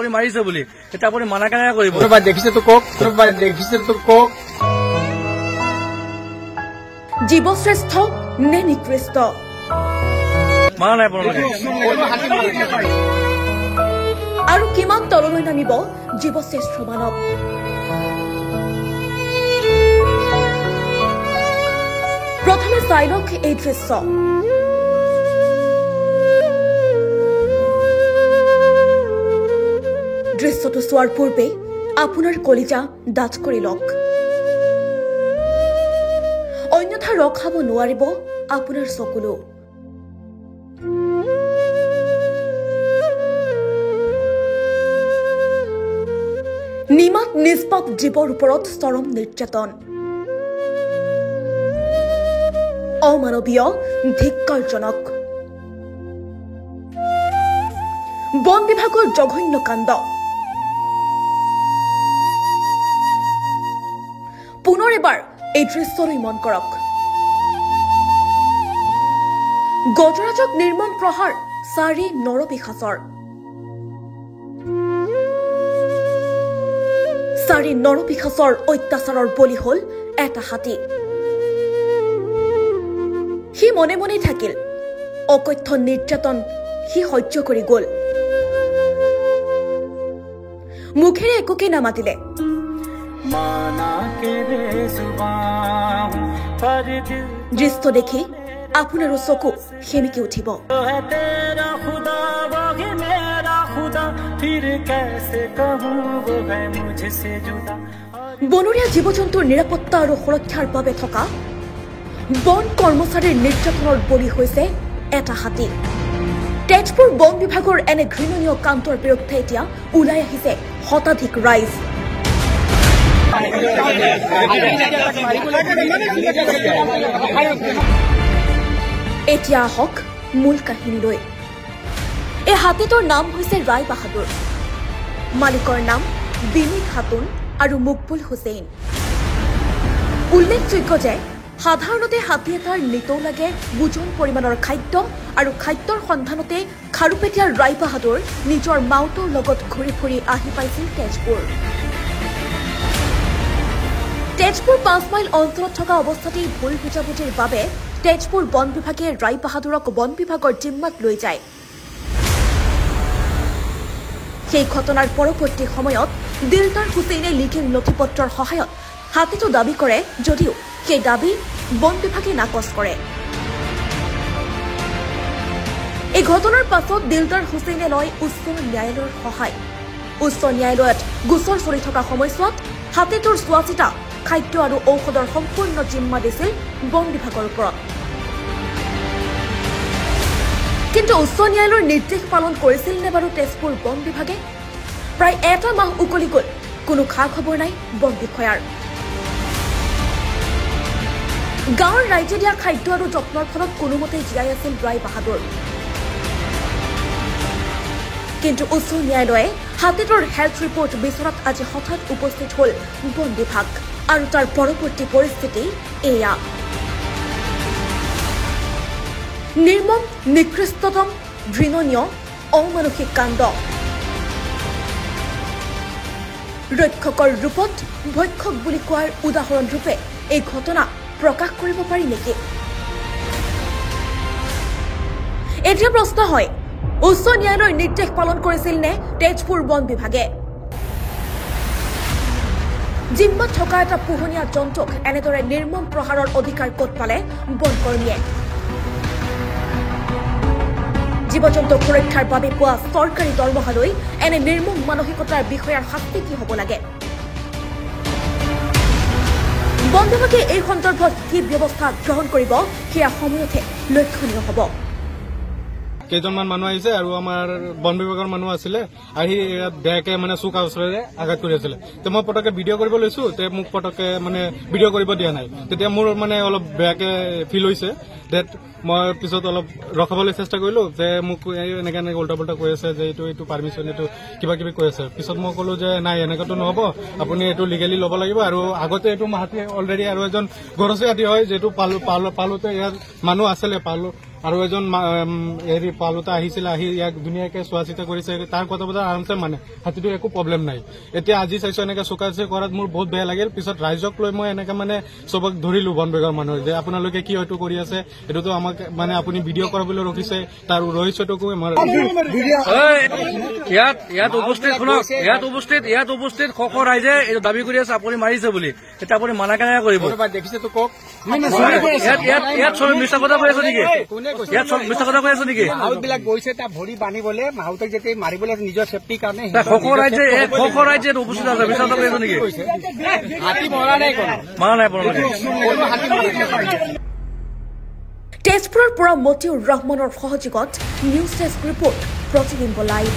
আপুনি মাৰিছে বুলি তেতিয়া আপুনি মানা কেনেকৈ কৰিব দেখিছে তো কওক দেখিছে তো কওক জীৱশ্ৰেষ্ঠ নে নিকৃষ্ট মানা নাই আপোনালোকে আৰু কিমান তললৈ নামিব জীৱশ্ৰেষ্ঠ মানৱ প্ৰথমে চাই লওক এই দৃশ্য দৃশ্যটো চোৱাৰ পূৰ্বে আপোনাৰ কলিজা ডাঠ কৰি লওক অন্যথা ৰখাব নোৱাৰিব আপোনাৰ চকুলো নিমাত নিষ্পাপ জীৱৰ ওপৰত চৰম নিৰ্যাতন অমানৱীয় ধিক্কাৰজনক বন বিভাগৰ জঘন্য কাণ্ড পুনৰ এবাৰ এই দৃশ্যলৈ মন কৰক গজৰাজক নিৰ্মম প্ৰহাৰ 4 নৰপিশাচৰ 4 নৰপিশাচৰ অত্যাচাৰৰ বলি হল এটা হাতী সি মনে মনে থাকিল অকথ্য নিৰ্যাতন সি সহ্য কৰি গল মুখেৰে একোকে নামাতিলে দৃশ্য দেখি আপোনাৰো চকু সেমিকি উঠিব বনৰীয়া জীৱ জন্তুৰ নিৰাপত্তা আৰু সুৰক্ষাৰ বাবে থকা বন কৰ্মচাৰীৰ নিৰ্যাতনৰ বলি হৈছে এটা হাতী তেজপুৰ বন বিভাগৰ এনে ঘৃণনীয় কাণ্ডৰ বিৰুদ্ধে এতিয়া ওলাই আহিছে শতাধিক ৰাইজ এতিয়া আহক মূল কাহিনীলৈ এই হাতীটোৰ নাম হৈছে ৰায় বাহাদুৰ মালিকৰ নাম বিনী খাতুন আৰু মকবুল হুছেইন উল্লেখযোগ্য যে সাধাৰণতে হাতী এটাৰ নিতৌ লাগে বুজন পৰিমাণৰ খাদ্য আৰু খাদ্যৰ সন্ধানতে খাৰুপেটীয়া ৰায় বাহাদুৰ নিজৰ মাউতৰ লগত ঘূৰি ফুৰি আহি পাইছিল তেজপুৰ 5 মাইল অঞ্চলত থকা অৱস্থাতেই ভুল বুজাবুজিৰ বাবে তেজপুৰ বন বিভাগে ৰায় বাহাদুৰক বন বিভাগৰ জিম্মাত লৈ যায় সেই ঘটনাৰ পৰৱৰ্তী সময়ত দিলদাৰ হুছেইনে লিখিত নথিপত্ৰৰ সহায়ত হাতীটো দাবী কৰে যদিও সেই দাবী বন বিভাগে নাকচ কৰে এই ঘটনাৰ পাছত দিলদাৰ হুছেইনে লয় উচ্চ ন্যায়ালয়ৰ সহায় উচ্চ ন্যায়ালয়ত গোচৰ চলি থকা সময়ছোৱাত হাতীটোৰ চোৱাচিতা খাদ্য আৰু ঔষধৰ সম্পূৰ্ণ জিম্মা দিছিল বন বিভাগৰ ওপৰত কিন্তু উচ্চ ন্যায়ালয়ৰ নিৰ্দেশ পালন কৰিছিল নে বাৰু তেজপুৰ বন বিভাগে প্ৰায় এটা মাহ উকলি গল কোনো খা খবৰ নাই বন বিষয়াৰ গাঁৱৰ ৰাইজে দিয়া খাদ্য আৰু যত্নৰ ফলত কোনোমতে জীয়াই আছিল ৰায় বাহাদুৰ কিন্তু উচ্চ ন্যায়ালয়ে হাতীটোৰ হেল্থ ৰিপৰ্ট বিচৰাত আজি হঠাৎ উপস্থিত হল বন বিভাগ আৰু তাৰ পৰৱৰ্তী পৰিস্থিতি এয়া নিৰ্মম নিকৃষ্টতম ঘৃণনীয় অমানসিক কাণ্ড ৰক্ষকৰ ৰূপত ভক্ষক বুলি কোৱাৰ উদাহৰণ ৰূপে এই ঘটনা প্ৰকাশ কৰিব পাৰি নেকি এতিয়া প্ৰশ্ন হয় উচ্চ ন্যায়ালয়ৰ নিৰ্দেশ পালন কৰিছিল নে তেজপুৰ বন বিভাগে জিম্মাত থকা এটা পোহনীয়া জন্তুক এনেদৰে নিৰ্মম প্ৰহাৰৰ অধিকাৰ ক'ত পালে বনকৰ্মীয়ে জীৱ জন্তু সুৰক্ষাৰ বাবে পোৱা চৰকাৰী দৰমহালৈ এনে নিৰ্মম মানসিকতাৰ বিষয়াৰ শাস্তি কি হ'ব লাগে বন বিভাগে এই সন্দৰ্ভত কি ব্যৱস্থা গ্ৰহণ কৰিব সেয়া সময়তে লক্ষণীয় হ'ব কেইজনমান মানুহ আহিছে আৰু আমাৰ বন বিভাগৰ মানুহ আছিলে আহি বেয়াকে মানে চুকা ওচৰেৰে আঘাত কৰি আছিলে তো মই পটকে ভিডিঅ' কৰিব লৈছো তে মোক পটকে মানে ভিডিঅ' কৰিব দিয়া নাই তেতিয়া মোৰ মানে অলপ বেয়াকে ফিল হৈছে ডেট মই পিছত অলপ ৰখাবলৈ চেষ্টা কৰিলো যে মোক এনেকে এনেকে উল্টা পুল্টা কৈ আছে যে এইটো পাৰ্মিশ্যন এইটো কিবা কিবি কৈ আছে পিছত মই ক'লো যে নাই এনেকেতো নহ'ব আপুনি এইটো লিগেলি ল'ব লাগিব আৰু আগতে এইটো হাতী অলৰেডি আৰু এজন গৰচীয়া হাতী হয় যিটো পালোতে ইয়াৰ মানুহ আছিলে আৰু এজন হেৰি পালোতা আহিছিলে, আহি ইয়াক ধুনীয়াকে চোৱা চিতা কৰিছে, তাৰ কথা বতৰা আৰামছে মানে হাতীটো একো প্ৰব্লেম নাই। এতিয়া আজি চাইছো এনেকে চোকাচি কৰাত মোৰ বহুত বেয়া লাগিল। পিছত ৰাইজক লৈ মই এনেকে মানে চবক ধৰিলো বন বিভাগৰ মানুহ যে আপোনালোকে কি হয়তো কৰি আছে, এইটোতো আমাক মানে আপুনি ভিডিঅ' কৰাবলৈ ৰখিছে, তাৰ ৰহস্যটোকো ইয়াত উপস্থিত শ ৰাইজে এইটো দাবী কৰি আছে আপুনি মাৰিছে বুলি। এতিয়া আপুনি মানা কেনেকে কৰিব? দেখিছেতো কওক, ইয়াত চবে মিছা কথা কৈ আছে নেকি? ইয়াত চব মিছা কথা কৈ আছে নেকি? বিলাক গৈছে তাৰ ভৰি বান্ধিবলে, মাহুতক যেতিয়া মাৰিবলৈ নিজৰ চেফটিৰ কাৰণে শ ৰাইজে উপস্থিত আছে, মিছা কথা কৈ আছে নেকি? হাতী মৰা নাই, মাৰা নাই আপোনালোকে? তেজপুৰৰ পৰা মতিউৰ ৰহমানৰ সহযোগত নিউজ ডেস্ক ৰিপৰ্ট, প্ৰতিবিম্ব লাইভ।